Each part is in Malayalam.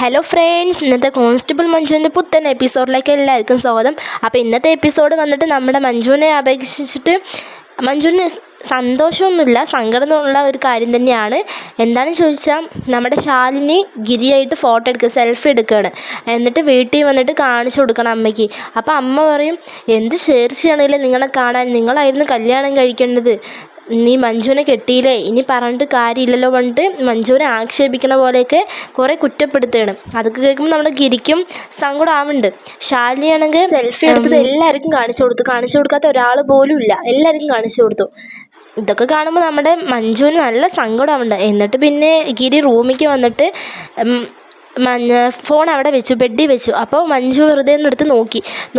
ഹലോ ഫ്രണ്ട്സ്, ഇന്നത്തെ കോൺസ്റ്റബിൾ മഞ്ജുവിൻ്റെ പുത്തൻ എപ്പിസോഡിലേക്ക് എല്ലാവർക്കും സ്വാഗതം. അപ്പോൾ ഇന്നത്തെ എപ്പിസോഡ് വന്നിട്ട് നമ്മുടെ മഞ്ജുവിനെ അപേക്ഷിച്ചിട്ട് മഞ്ജുവിന് സന്തോഷമൊന്നുമില്ല, സങ്കടമുള്ള ഒരു കാര്യം തന്നെയാണ്. എന്താണെന്ന് ചോദിച്ചാൽ നമ്മുടെ ശാലിനി ഗിരിയായിട്ട് ഫോട്ടോ എടുക്കുക, സെൽഫി എടുക്കുകയാണ്. എന്നിട്ട് വീട്ടിൽ വന്നിട്ട് കാണിച്ചു കൊടുക്കണം അമ്മയ്ക്ക്. അപ്പോൾ അമ്മ പറയും, എന്ത് ചേർച്ചയാണെങ്കിലും നിങ്ങളെ കാണാൻ, നിങ്ങളായിരുന്നു കല്യാണം കഴിക്കേണ്ടത്, നീ മഞ്ജുവിനെ കെട്ടിയില്ലേ, ഇനി പറഞ്ഞിട്ട് കാര്യമില്ലല്ലോ പറഞ്ഞിട്ട് മഞ്ജുവിനെ ആക്ഷേപിക്കണ പോലെയൊക്കെ കുറേ കുറ്റപ്പെടുത്തുകയാണ്. അതൊക്കെ കേൾക്കുമ്പോൾ നമ്മുടെ ഗിരിക്കും സങ്കടം ആവുന്നുണ്ട്. ശാലിനിയാണെങ്കിൽ സെൽഫി എടുത്തത് എല്ലാവർക്കും കാണിച്ചു കൊടുക്കാത്ത ഒരാൾ പോലും ഇല്ല, എല്ലാവർക്കും കാണിച്ചു കൊടുത്തു. ഇതൊക്കെ കാണുമ്പോൾ നമ്മുടെ മഞ്ജുവിന് നല്ല സങ്കടമുണ്ട്. എന്നിട്ട് പിന്നെ ഗിരി റൂമിലേക്ക് വന്നിട്ട് ഫോൺ അവിടെ വെച്ചു, ബെഡിൽ വെച്ചു. അപ്പോൾ മഞ്ജു വെറുതെ എടുത്ത്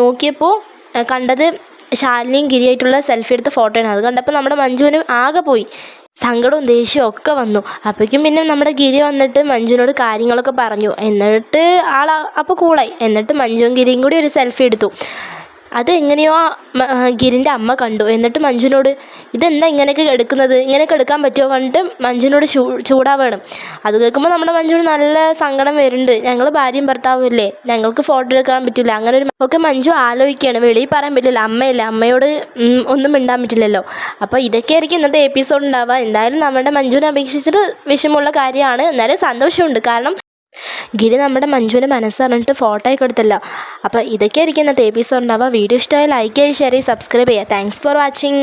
നോക്കിയപ്പോൾ കണ്ടത് ശാലിനിയും ഗിരിയായിട്ടുള്ള സെൽഫി എടുത്ത ഫോട്ടോയാണ്. അത് കണ്ടപ്പോൾ നമ്മുടെ മഞ്ജുവിന് ആകെ പോയി, സങ്കടവും ദേഷ്യവും ഒക്കെ വന്നു. അപ്പോഴേക്കും പിന്നെ നമ്മുടെ ഗിരി വന്നിട്ട് മഞ്ജുവിനോട് കാര്യങ്ങളൊക്കെ പറഞ്ഞു. എന്നിട്ട് അപ്പോൾ കൂളായി. എന്നിട്ട് മഞ്ജുവും ഗിരിയും കൂടി ഒരു സെൽഫി എടുത്തു. അത് എങ്ങനെയോ ഗിരിൻ്റെ അമ്മ കണ്ടു. എന്നിട്ട് മഞ്ജുവിനോട്, ഇതെന്താ ഇങ്ങനെയൊക്കെ എടുക്കുന്നത്, ഇങ്ങനെയൊക്കെ എടുക്കാൻ പറ്റുമോ പറഞ്ഞിട്ട് മഞ്ജുവിനോട് ചൂടാവണം. അത് കേൾക്കുമ്പോൾ നമ്മുടെ മഞ്ജുവിന് നല്ല സങ്കടം വരുന്നുണ്ട്. ഞങ്ങൾ ഭാര്യയും ഭർത്താവുമല്ലേ, ഞങ്ങൾക്ക് ഫോട്ടോ എടുക്കാൻ പറ്റില്ല, അങ്ങനെ ഒരു ഒക്കെ മഞ്ജു ആലോചിക്കുകയാണ്. വെളിയിൽ പറയാൻ പറ്റില്ല, അമ്മയല്ലേ, അമ്മയോട് ഒന്നും മിണ്ടാൻ പറ്റില്ലല്ലോ. അപ്പോൾ ഇതൊക്കെയായിരിക്കും ഇന്നത്തെ എപ്പിസോഡ് ഉണ്ടാവുക. എന്തായാലും നമ്മുടെ മഞ്ജുവിനെ അപേക്ഷിച്ചിട്ട് വിഷമമുള്ള കാര്യമാണ്, എന്നാലും സന്തോഷമുണ്ട്. കാരണം ഗിരി നമ്മുടെ മഞ്ജുവിൻ്റെ മനസ്സറിഞ്ഞിട്ട് ഫോട്ടോ ഒക്കെ എടുത്തല്ലോ. അപ്പോൾ ഇതൊക്കെയായിരിക്കും ഇന്നത്തെ എപ്പിസോഡ് ഉണ്ടാവുക. വീഡിയോ ഇഷ്ടമായി ലൈക്ക് ചെയ്യുക, ഷെയർ ചെയ്യുക, സബ്സ്ക്രൈബ് ചെയ്യുക. Thanks for watching.